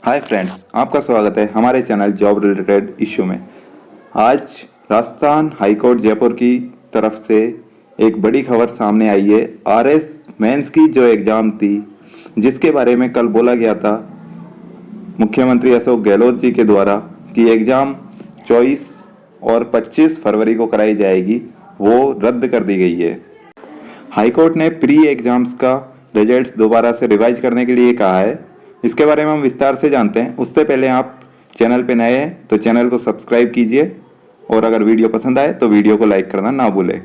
Hi friends, आपका स्वागत है हमारे चैनल जॉब रिलेटेड इश्यू में। आज राजस्थान हाईकोर्ट जयपुर की तरफ से एक बड़ी खबर सामने आई है। आरएस मेंस की जो एग्ज़ाम थी, जिसके बारे में कल बोला गया था मुख्यमंत्री अशोक गहलोत जी के द्वारा कि एग्ज़ाम 24 और 25 फरवरी को कराई जाएगी, वो रद्द कर दी गई है। हाईकोर्ट ने प्री एग्ज़ाम्स का रिजल्ट्स दोबारा से रिवाइज करने के लिए कहा है। इसके बारे में हम विस्तार से जानते हैं। उससे पहले आप चैनल पे नए हैं तो चैनल को सब्सक्राइब कीजिए और अगर वीडियो पसंद आए तो वीडियो को लाइक करना ना भूलें।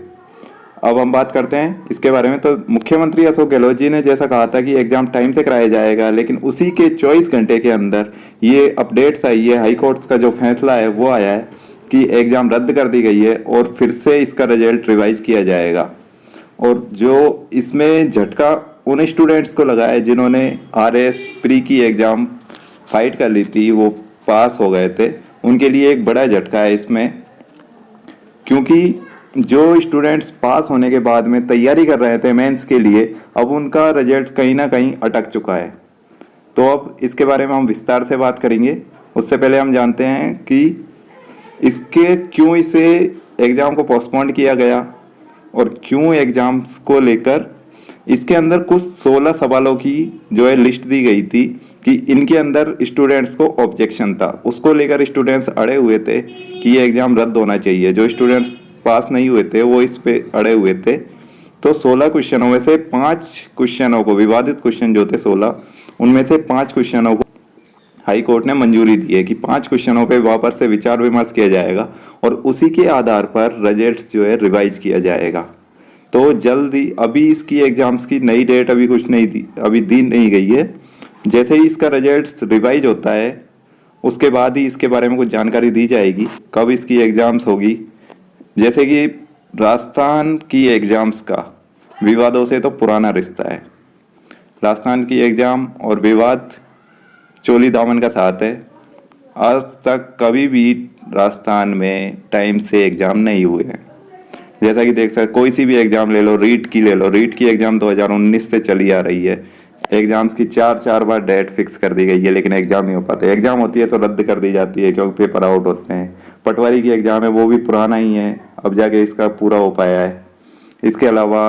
अब हम बात करते हैं इसके बारे में। तो मुख्यमंत्री अशोक गहलोत जी ने जैसा कहा था कि एग्ज़ाम टाइम से कराया जाएगा, लेकिन उसी के 24 घंटे के अंदर ये अपडेट्स आई है। हाई कोर्ट का जो फैसला है वो आया है कि एग्ज़ाम रद्द कर दी गई है और फिर से इसका रिजल्ट रिवाइज किया जाएगा। और जो इसमें झटका उन स्टूडेंट्स को लगा है जिन्होंने आरएस प्री की एग्ज़ाम फाइट कर ली थी, वो पास हो गए थे, उनके लिए एक बड़ा झटका है इसमें। क्योंकि जो स्टूडेंट्स पास होने के बाद में तैयारी कर रहे थे मेंस के लिए, अब उनका रिजल्ट कहीं ना कहीं अटक चुका है। तो अब इसके बारे में हम विस्तार से बात करेंगे। उससे पहले हम जानते हैं कि क्यों इसे एग्ज़ाम को पोस्टपोन किया गया और क्यों एग्ज़ाम्स को लेकर इसके अंदर कुछ 16 सवालों की जो है लिस्ट दी गई थी कि इनके अंदर स्टूडेंट्स को ऑब्जेक्शन था। उसको लेकर स्टूडेंट्स अड़े हुए थे कि ये एग्ज़ाम रद्द होना चाहिए। जो स्टूडेंट्स पास नहीं हुए थे वो इस पे अड़े हुए थे। तो 16 क्वेश्चनों में से 5 क्वेश्चनों को, विवादित क्वेश्चन जो थे 16, उनमें से 5 क्वेश्चनों को हाई कोर्ट ने मंजूरी दी है कि 5 क्वेश्चनों पे वापस से विचार विमर्श किया जाएगा और उसी के आधार पर रिजल्ट्स जो है रिवाइज किया जाएगा। तो जल्दी, अभी इसकी एग्जाम्स की नई डेट अभी कुछ नहीं दी, अभी दी नहीं गई है। जैसे ही इसका रिजल्ट्स रिवाइज होता है उसके बाद ही इसके बारे में कुछ जानकारी दी जाएगी कब इसकी एग्जाम्स होगी। जैसे कि राजस्थान की एग्जाम्स का विवादों से तो पुराना रिश्ता है। राजस्थान की एग्जाम और विवाद चोली दामन का साथ है। आज तक कभी भी राजस्थान में टाइम से एग्ज़ाम नहीं हुए हैं। जैसा कि देख सकते, कोई सी भी एग्ज़ाम ले लो, रीट की ले लो, रीट की एग्ज़ाम 2019 से चली आ रही है। एग्ज़ाम्स की 4 बार डेट फिक्स कर दी गई है, लेकिन एग्ज़ाम नहीं हो पाते। एग्ज़ाम होती है तो रद्द कर दी जाती है क्योंकि पेपर आउट होते हैं। पटवारी की एग्ज़ाम है, वो भी पुराना ही है, अब जाके इसका पूरा हो पाया है। इसके अलावा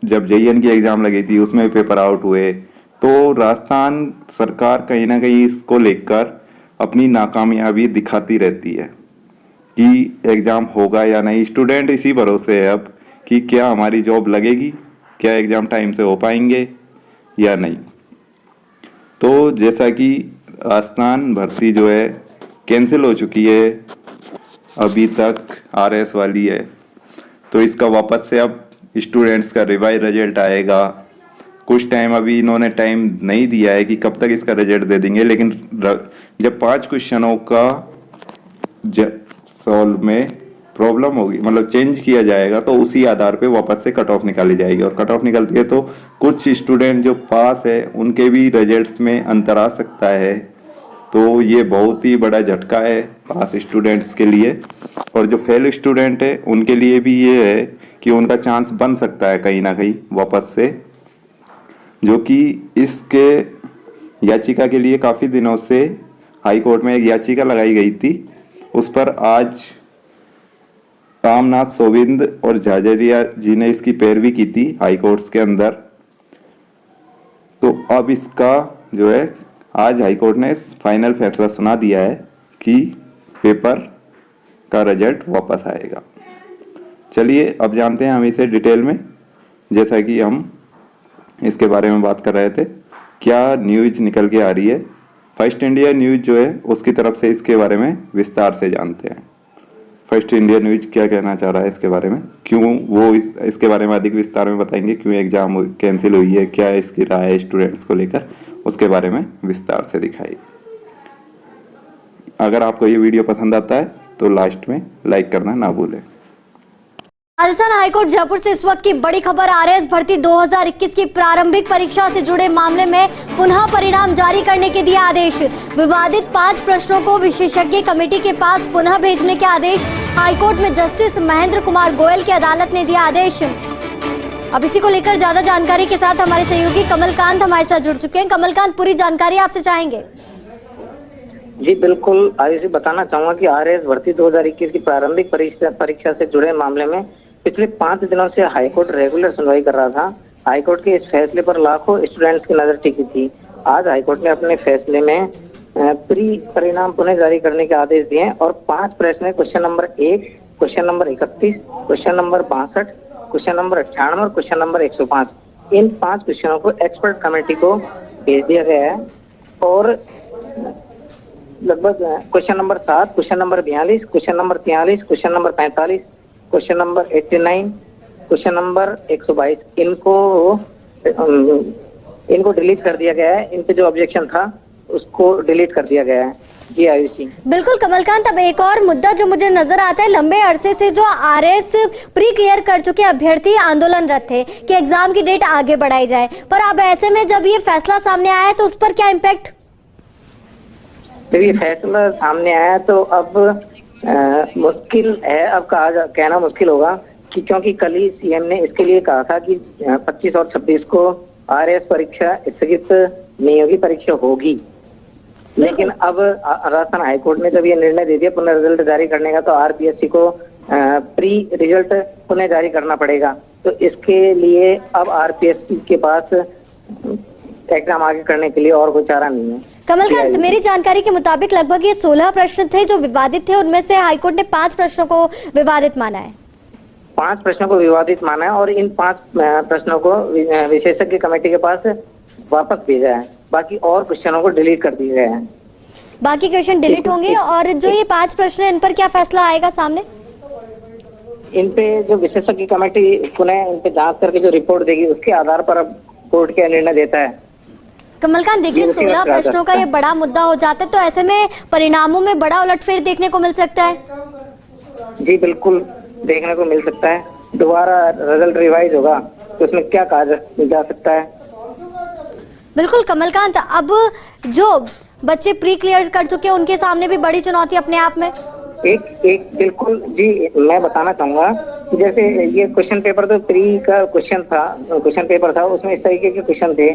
जब JN की एग्ज़ाम लगी थी उसमें भी पेपर आउट हुए। तो राजस्थान सरकार कहीं ना कहीं इसको लेकर अपनी नाकामयाबी दिखाती रहती है कि एग्ज़ाम होगा या नहीं। स्टूडेंट इसी भरोसे है अब कि क्या हमारी जॉब लगेगी, क्या एग्ज़ाम टाइम से हो पाएंगे या नहीं। तो जैसा कि राजस्थान भर्ती जो है कैंसिल हो चुकी है, अभी तक RS वाली है, तो इसका वापस से अब स्टूडेंट्स का रिवाइज रिजल्ट आएगा। कुछ टाइम, अभी इन्होंने टाइम नहीं दिया है कि कब तक इसका रिजल्ट दे देंगे, लेकिन जब 5 क्वेश्चनों का सॉल्व में प्रॉब्लम होगी, मतलब चेंज किया जाएगा, तो उसी आधार पे वापस से कट ऑफ निकाली जाएगी। और कट ऑफ निकलती है तो कुछ स्टूडेंट जो पास है उनके भी रिजल्ट्स में अंतर आ सकता है। तो ये बहुत ही बड़ा झटका है पास स्टूडेंट्स के लिए। और जो फेल स्टूडेंट है उनके लिए भी ये है कि उनका चांस बन सकता है कहीं ना कहीं वापस से, जो कि इसके याचिका के लिए काफ़ी दिनों से हाई कोर्ट में एक याचिका लगाई गई थी। उस पर आज रामनाथ कोविंद और झाझरिया जी ने इसकी पैरवी की थी हाई कोर्ट्स के अंदर। तो अब इसका जो है आज हाई कोर्ट ने फाइनल फैसला सुना दिया है कि पेपर का रिजल्ट वापस आएगा। चलिए अब जानते हैं हम इसे डिटेल में। जैसा कि हम इसके बारे में बात कर रहे थे, क्या न्यूज़ निकल के आ रही है। फर्स्ट इंडिया न्यूज़ जो है उसकी तरफ से इसके बारे में विस्तार से जानते हैं। फर्स्ट इंडिया न्यूज़ क्या कहना चाह रहा है इसके बारे में, क्यों वो इसके बारे में अधिक विस्तार में बताएंगे, क्यों एग्ज़ाम कैंसिल हुई है, क्या इसकी राय है स्टूडेंट्स को लेकर, उसके बारे में विस्तार से दिखाई। अगर आपको ये वीडियो पसंद आता है तो लास्ट में लाइक करना ना भूलें। राजस्थान हाईकोर्ट जयपुर से इस वक्त की बड़ी खबर। RS भर्ती 2021 की प्रारंभिक परीक्षा से जुड़े मामले में पुनः परिणाम जारी करने के दिए आदेश। विवादित 5 प्रश्नों को विशेषज्ञ कमेटी के पास पुनः भेजने के आदेश। हाईकोर्ट में जस्टिस महेंद्र कुमार गोयल की अदालत ने दिया आदेश। अब इसी को लेकर ज्यादा जानकारी के साथ हमारे सहयोगी कमलकांत हमारे साथ जुड़ चुके हैं। कमलकांत, पूरी जानकारी आपसे चाहेंगे। जी बिल्कुल, आयुषी बताना चाहूंगा कि आरएएस भर्ती 2021 की प्रारंभिक परीक्षा से जुड़े मामले में पिछले 5 दिनों से हाईकोर्ट रेगुलर सुनवाई कर रहा था। हाईकोर्ट के इस फैसले पर लाखों स्टूडेंट्स की नजर टिकी थी। आज हाईकोर्ट ने अपने फैसले में प्री परिणाम पुनः जारी करने के आदेश दिए और 5 प्रश्न, question number 1, question number 31, question number 62, question number 98 और क्वेश्चन नंबर 105, इन 5 क्वेश्चनों को एक्सपर्ट कमेटी को भेज दिया गया है। और लगभग question number 7, question number 42, question number 43, question number 45, question number 89, question number 122 इनको डिलीट कर दिया गया है। इन पे जो ऑब्जेक्शन था उसको डिलीट कर दिया गया है। जी आयुषी। बिल्कुल कमलकांत, अब एक और मुद्दा जो मुझे नजर आता है, लंबे अरसे से जो आरएस प्री क्लियर कर चुके अभ्यर्थी आंदोलनरत थे कि एग्जाम की डेट आगे बढ़ाई जाए, पर अब ऐसे में जब ये फैसला सामने आया है तो उस पर क्या इम्पैक्ट? जब ये फैसला सामने आया तो अब मुश्किल है, अब कहना मुश्किल होगा कि क्योंकि कल ही सीएम ने इसके लिए कहा था कि 25 और 26 को आरएएस परीक्षा स्थगित नहीं होगी, परीक्षा होगी। लेकिन अब राजस्थान हाईकोर्ट ने जब ये निर्णय दे दिया पुनः रिजल्ट जारी करने का, तो आरपीएससी को प्री रिजल्ट पुनः जारी करना पड़ेगा। तो इसके लिए अब आरपीएससी के पास एग्जाम आगे करने के लिए और कोई चारा नहीं है। कमलकांत, मेरी जानकारी के मुताबिक लगभग ये 16 प्रश्न थे जो विवादित थे, उनमें से हाईकोर्ट ने 5 प्रश्नों को विवादित माना है। 5 प्रश्नों को विवादित माना है और इन 5 प्रश्नों को विशेषज्ञ कमेटी के पास वापस भेजा है। बाकी और क्वेश्चनों को डिलीट कर दिए गए हैं। बाकी क्वेश्चन डिलीट होंगे और जो ये 5 प्रश्न है इन पर क्या फैसला आएगा सामने? इन पे जो विशेषज्ञ कमेटी पुनः इन पे जांच करके जो रिपोर्ट देगी उसके आधार पर अब कोर्ट क्या निर्णय देता है। कमलकांत, देखिए 16 प्रश्नों का ये बड़ा मुद्दा हो जाता है, तो ऐसे में परिणामों में बड़ा उलटफेर देखने को मिल सकता है। जी बिल्कुल, देखने को मिल सकता है। दोबारा रिजल्ट रिवाइज होगा तो उसमें क्या कहा जा सकता है। बिल्कुल कमलकांत, अब जो बच्चे प्री क्लियर कर चुके हैं उनके सामने भी बड़ी चुनौती अपने आप में। एक बिल्कुल जी, मैं बताना चाहूंगा कि जैसे ये क्वेश्चन पेपर तो प्री का क्वेश्चन पेपर था, उसमें इस तरीके के क्वेश्चन थे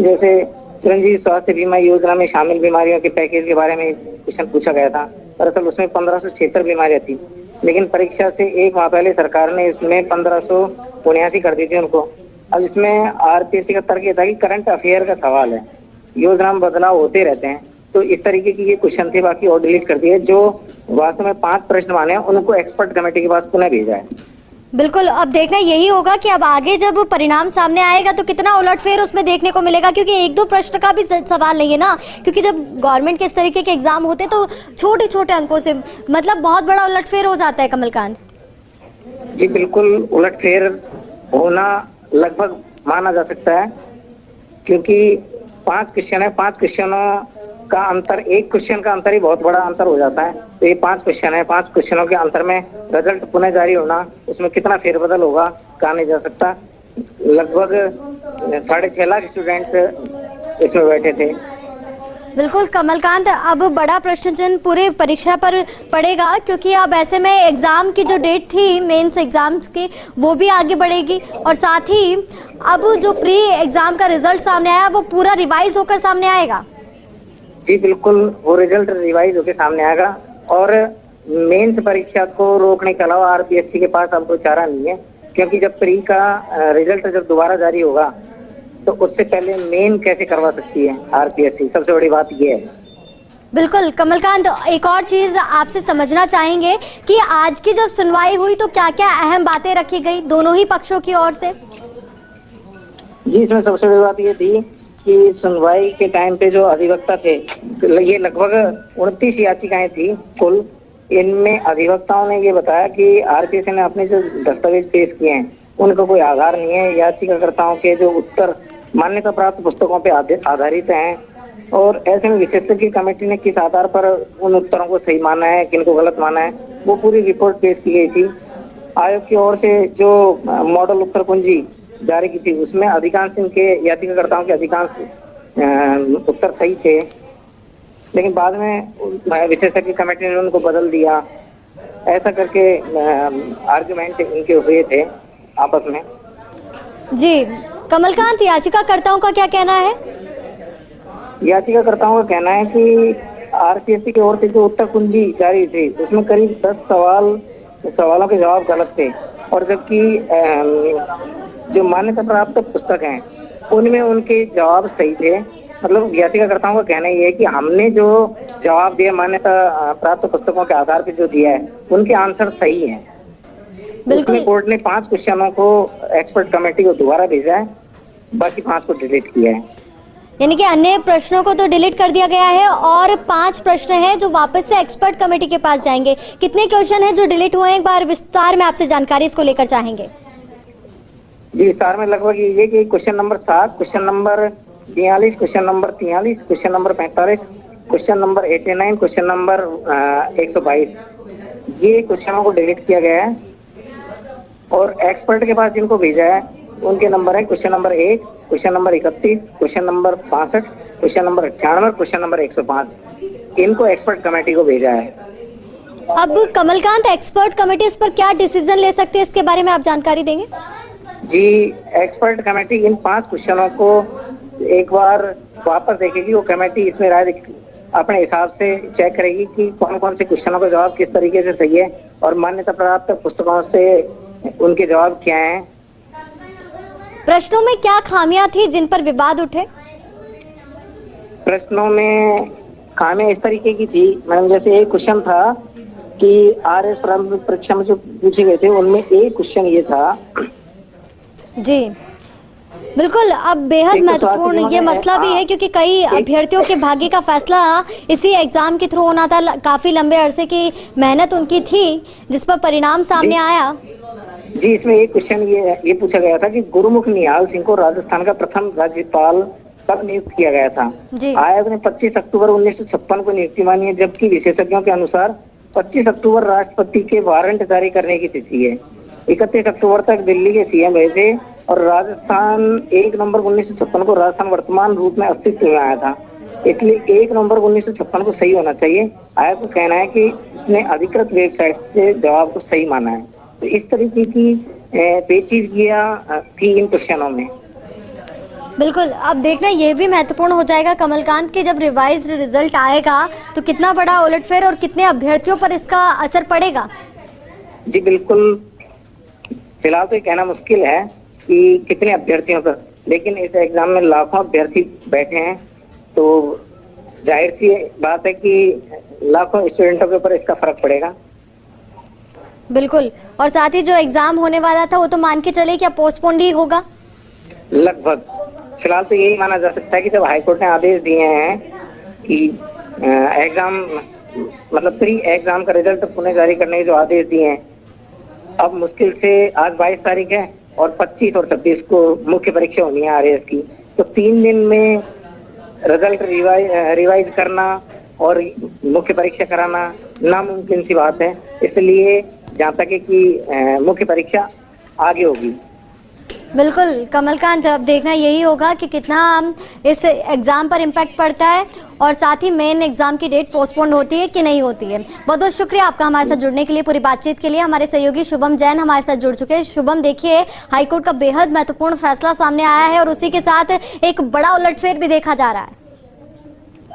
जैसे चिरंजीवी स्वास्थ्य बीमा योजना में शामिल बीमारियों के पैकेज के बारे में क्वेश्चन पूछा गया था। दरअसल उसमें 1576 बीमारियां थी, लेकिन परीक्षा से 1 माह पहले सरकार ने इसमें 1579 कर दी थी उनको। अब इसमें आरपीएससी का तर्क ये था कि करंट अफेयर का सवाल है, योजना में बदलाव होते रहते हैं, तो इस तरीके की ये क्वेश्चन थे। बाकी और डिलीट कर दिए। जो वास्तव में 5 प्रश्न माने हैं उनको एक्सपर्ट कमेटी के पास पुनः भेजा है। बिल्कुल, अब देखना यही होगा कि अब आगे जब परिणाम सामने आएगा तो कितना उलटफेर उसमें देखने को मिलेगा, क्योंकि 1-2 प्रश्न का भी सवाल नहीं है ना, क्योंकि जब गवर्नमेंट के इस तरीके के एग्जाम होते तो छोटे छोटे अंकों से मतलब बहुत बड़ा उलटफेर हो जाता है। कमलकांत जी बिल्कुल, उलटफेर होना लगभग माना जा सकता है, क्योंकि 5 क्वेश्चन है, 5 क्वेश्चनों का अंतर, एक क्वेश्चन का अंतर ही बहुत बड़ा अंतर हो जाता है। तो ये 5 क्वेश्चन है, 5 क्वेश्चनों के अंतर में रिजल्ट पुनः जारी होना, उसमें कितना फेरबदल होगा कहा नहीं जा सकता। लगभग 6.5 लाख स्टूडेंट इसमें बैठे थे। बिल्कुल कमलकांत, अब बड़ा प्रश्न चिन्ह पूरे परीक्षा पर पड़ेगा, क्योंकि अब ऐसे में एग्जाम की जो डेट थी मेंस एग्जाम्स की वो भी आगे बढ़ेगी, और साथ ही अब जो प्री एग्जाम का रिजल्ट सामने आया वो पूरा रिवाइज होकर सामने आएगा। जी बिल्कुल, वो रिजल्ट रिवाइज होकर सामने आएगा और मेंस परीक्षा को रोकने के अलावा आरपीएससी के पास अब कोई चारा नहीं है, क्योंकि जब प्री का रिजल्ट जब दोबारा जारी होगा तो उससे पहले मेन कैसे करवा सकती है आरपीएससी, सबसे बड़ी बात ये है। बिल्कुल कमलकांत, एक और चीज आपसे समझना चाहेंगे कि आज की जब सुनवाई हुई तो क्या क्या अहम बातें रखी गई दोनों ही पक्षों की ओर से? जी, इसमें सबसे बड़ी बात ये थी कि सुनवाई के टाइम पे जो अधिवक्ता थे, ये लगभग 29 याचिकाएं थी कुल। इनमें अधिवक्ताओं ने ये बताया कि आरपीएससी ने अपने जो दस्तावेज पेश किए हैं उनका कोई आधार नहीं है। याचिकाकर्ताओं के जो उत्तर मान्यता प्राप्त पुस्तकों पे आधारित हैं, और ऐसे में विशेषज्ञ कमेटी ने किस आधार पर उन उत्तरों को सही माना है, किनको गलत माना है, वो पूरी रिपोर्ट पेश की गई थी। आयोग की ओर से जो मॉडल उत्तर कुंजी जारी की थी उसमें अधिकांश इनके याचिकाकर्ताओं के अधिकांश उत्तर सही थे, लेकिन बाद में विशेषज्ञ कमेटी ने उनको बदल दिया। ऐसा करके आर्गुमेंट इनके हुए थे आपस में। जी कमलकांत, याचिकाकर्ताओं का क्या कहना है? याचिकाकर्ताओं का कहना है कि आरपीएससी की ओर से जो उत्तर कुंजी जारी थी उसमें करीब 10 सवालों के जवाब गलत थे, और जबकि जो मान्यता प्राप्त पुस्तक हैं उनमें उनके जवाब सही थे। मतलब याचिकाकर्ताओं का कहना ये है कि हमने जो जवाब दिया मान्यता प्राप्त पुस्तकों के आधार पर जो दिया है उनके आंसर सही हैं। बिल्कुल। कोर्ट ने 5 क्वेश्चनों को एक्सपर्ट कमेटी को दोबारा भेजा है, बाकी 5 को डिलीट किया है। यानी कि अन्य प्रश्नों को तो डिलीट कर दिया गया है और 5 प्रश्न हैं जो वापस से एक्सपर्ट कमेटी के पास जाएंगे। कितने क्वेश्चन हैं जो डिलीट हुए हैं, एक बार विस्तार में आपसे जानकारी इसको लेकर चाहेंगे। जी, विस्तार में लगभग ये कि question number 7, question number 42, question number 43, question number 45, question number 89, question number 122, ये क्वेश्चनों को डिलीट किया गया है। और एक्सपर्ट के पास जिनको भेजा है उनके नंबर है question number 1, question number 31, question number 65, question number 98, question number 105। इनको एक्सपर्ट कमेटी को भेजा है। अब कमलकांत, एक्सपर्ट कमेटी इस पर क्या डिसीजन ले सकती है, इसके बारे में आप जानकारी देंगे। जी, एक्सपर्ट कमेटी इन 5 क्वेश्चनों को एक बार वापस देखेगी। वो कमेटी इसमें राय अपने हिसाब से चेक करेगी कि कौन कौन से क्वेश्चनों का जवाब किस तरीके से सही है और मान्यता प्राप्त पुस्तकों से उनके जवाब क्या हैं। प्रश्नों में क्या खामियां थी जिन पर विवाद उठे? प्रश्नों में खामियां इस तरीके की थी मैडम, जैसे एक क्वेश्चन था कि आरएस प्रारंभिक परीक्षा में जो पूछे गए थे उनमें एक क्वेश्चन ये था। जी बिल्कुल। अब बेहद महत्वपूर्ण ये मसला भी है क्योंकि कई अभ्यर्थियों के भाग्य का फैसला इसी एग्जाम के थ्रू होना था। काफी लंबे अरसे की मेहनत उनकी थी जिस पर परिणाम सामने आया। जी, इसमें एक क्वेश्चन ये पूछा गया था कि गुरुमुख निहाल सिंह को राजस्थान का प्रथम राज्यपाल कब नियुक्त किया गया था। आयोग ने 25 अक्टूबर 1956 को नियुक्ति मानी है, जबकि विशेषज्ञों के अनुसार 25 अक्टूबर राष्ट्रपति के वारंट जारी करने की तिथि है। 31 अक्टूबर तक दिल्ली के सीएम रहे थे और राजस्थान 1 नवंबर 1956 को राजस्थान वर्तमान रूप में अस्तित्व में आया था, इसलिए 1 नवंबर 1956 को सही होना चाहिए। आयोग का कहना है कि उसने अधिकृत वेबसाइट से जवाब को सही माना है। तो इस तरीके की पेचीदगियां थी इन क्वेश्चनों में। बिल्कुल। अब देखना यह भी महत्वपूर्ण हो जाएगा कमलकांत के जब रिवाइज रिजल्ट आएगा तो कितना बड़ा उलटफेर और कितने अभ्यर्थियों पर इसका असर पड़ेगा। जी बिल्कुल, फिलहाल तो ये कहना मुश्किल है कि कितने अभ्यर्थियों पर, लेकिन इस एग्जाम में लाखों अभ्यर्थी बैठे हैं तो जाहिर सी बात है कि लाखों स्टूडेंटों के ऊपर इसका फर्क पड़ेगा। बिल्कुल। और साथ ही जो एग्जाम होने वाला था वो तो मान के चले क्या पोस्टपोन ही होगा लगभग। फिलहाल तो यही माना जा सकता है कि जब हाईकोर्ट ने आदेश दिए हैं कि एग्जाम मतलब प्री एग्जाम का रिजल्ट पुनः जारी करने के जो आदेश दिए हैं, अब मुश्किल से आज 22 तारीख है और 25 और 26 को मुख्य परीक्षा होनी है आरएएस की, तो 3 दिन में रिजल्ट रिवाइज करना और मुख्य परीक्षा कराना नामुमकिन सी बात है। इसलिए जहाँ तक है कि मुख्य परीक्षा आगे होगी। बिल्कुल कमलकांत, अब देखना यही होगा कि कितना इस एग्ज़ाम पर इम्पैक्ट पड़ता है और साथ ही मेन एग्जाम की डेट पोस्टपोन होती है कि नहीं होती है। बहुत बहुत शुक्रिया आपका हमारे साथ जुड़ने के लिए, पूरी बातचीत के लिए। हमारे सहयोगी शुभम जैन हमारे साथ जुड़ चुके हैं। शुभम, देखिए हाईकोर्ट का बेहद महत्वपूर्ण फैसला सामने आया है और उसी के साथ एक बड़ा उलटफेर भी देखा जा रहा है।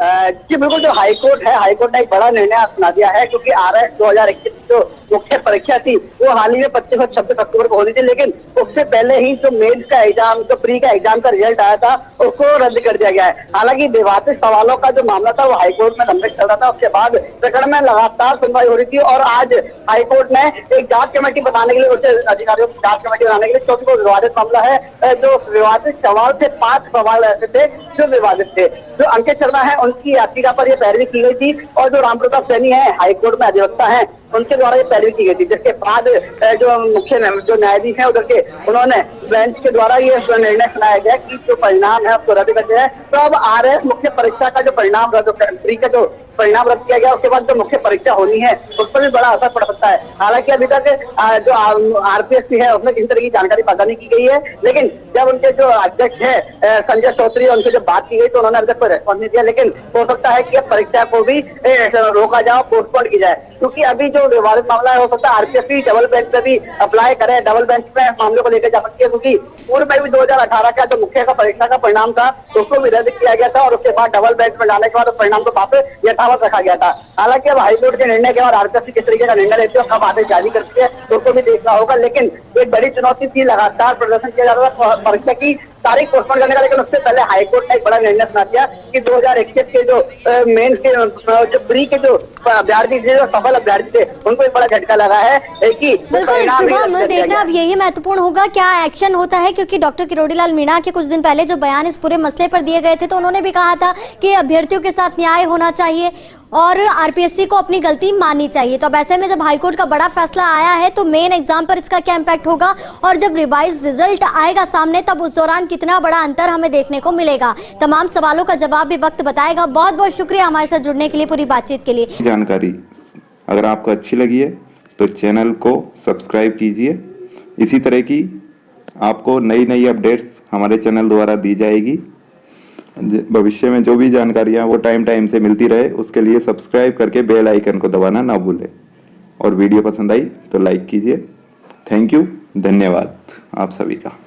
जी बिल्कुल, जो हाईकोर्ट है, हाईकोर्ट ने एक बड़ा निर्णय सुना दिया है क्योंकि आरएएस 2021 जो मुख्य परीक्षा थी वो हाल ही में 25 और 26 अक्टूबर को होनी थी, लेकिन उससे पहले ही जो मेंस का एग्जाम, जो प्री का एग्जाम का रिजल्ट आया था उसको रद्द कर दिया गया है। हालांकि विवादित सवालों का जो मामला था वो हाईकोर्ट में लंबित चल रहा था। उसके बाद प्रकरण में लगातार सुनवाई हो रही थी और आज हाईकोर्ट ने एक जांच कमेटी बनाने के लिए, उच्च अधिकारियों की जांच कमेटी बनाने के लिए, क्योंकि वो विवादित मामला है, जो विवादित सवाल थे 5 सवाल ऐसे थे जो विवादित थे। जो अंकित शर्मा है उनकी याचिका पर यह पैरवी की गई थी और जो राम प्रताप सैनी है हाईकोर्ट में अधिवक्ता है उनके द्वारा ये पैरवी की गई थी, जिसके बाद जो मुख्य जो न्यायाधीश है उधर के उन्होंने बेंच के द्वारा ये निर्णय सुनाया गया कि जो परिणाम है उसको रद्द कर दिया है। तो अब आरएएस मुख्य परीक्षा का जो परिणाम प्री का जो परिणाम रद्द किया गया उसके बाद जो मुख्य परीक्षा होनी है उस पर भी बड़ा असर पड़ सकता है। हालांकि अभी तक जो आरपीएससी है उसमें किसी तरह की जानकारी पता नहीं की गई है, लेकिन जब उनके जो अध्यक्ष है संजय चौधरी उनसे जब बात की गई तो उन्होंने अभी तक कोई रेस्पॉन्स नहीं दिया। लेकिन हो सकता है कि अब परीक्षा को भी रोका जाए, पोस्टपोन की जाए, क्योंकि अभी जो विवादित मामला है हो सकता है आरपीएससी डबल बेंच पे भी अप्लाई करे, डबल बेंच पे मामले को लेकर जा सकती है, क्योंकि पूर्व में भी 2018 का जो मुख्य का परीक्षा का परिणाम था उसको भी रद्द किया गया था और उसके बाद डबल बेंच में जाने के बाद परिणाम को वापस यथावत रखा गया था। हालांकि अब हाईकोर्ट के निर्णय के बाद आरपीएससी किस तरीके का निर्णय लेती है, कब आदेश जारी करती है, उसको भी देखना होगा। लेकिन एक बड़ी चुनौती थी, लगातार प्रदर्शन किया जा रहा था परीक्षा की तारीख पोस्टपोन करने का, लेकिन उससे पहले हाईकोर्ट ने एक बड़ा निर्णय सुना दिया कि 2021 के जो मेंस के जो प्री के जो अभ्यर्थी थे, जो सफल अभ्यर्थी थे, उनको एक बड़ा झटका लगा है कि बिल्कुल शुभम, देखना अब यही महत्वपूर्ण होगा क्या एक्शन होता है, क्योंकि डॉक्टर किरोड़ीलाल मीणा के कुछ दिन पहले जो बयान इस पूरे मसले पर दिए गए थे तो उन्होंने भी कहा था कि अभ्यर्थियों के साथ न्याय होना चाहिए और आरपीएससी को अपनी गलती माननी चाहिए। तो अब ऐसे में जब हाईकोर्ट का बड़ा फैसला आया है तो मेन एग्जाम पर इसका क्या इम्पैक्ट होगा और जब रिवाइज रिजल्ट आएगा सामने तब उस दौरान कितना बड़ा अंतर हमें देखने को मिलेगा। तमाम सवालों का जवाब भी वक्त बताएगा। बहुत बहुत शुक्रिया हमारे साथ जुड़ने के लिए, पूरी बातचीत के लिए। जानकारी अगर आपको अच्छी लगी है तो चैनल को सब्सक्राइब कीजिए। इसी तरह की आपको नई नई अपडेट्स हमारे चैनल द्वारा दी जाएगी। भविष्य में जो भी जानकारियां वो टाइम से मिलती रहे, उसके लिए सब्सक्राइब करके बेल आइकन को दबाना ना भूलें। और वीडियो पसंद आई तो लाइक कीजिए। थैंक यू, धन्यवाद आप सभी का।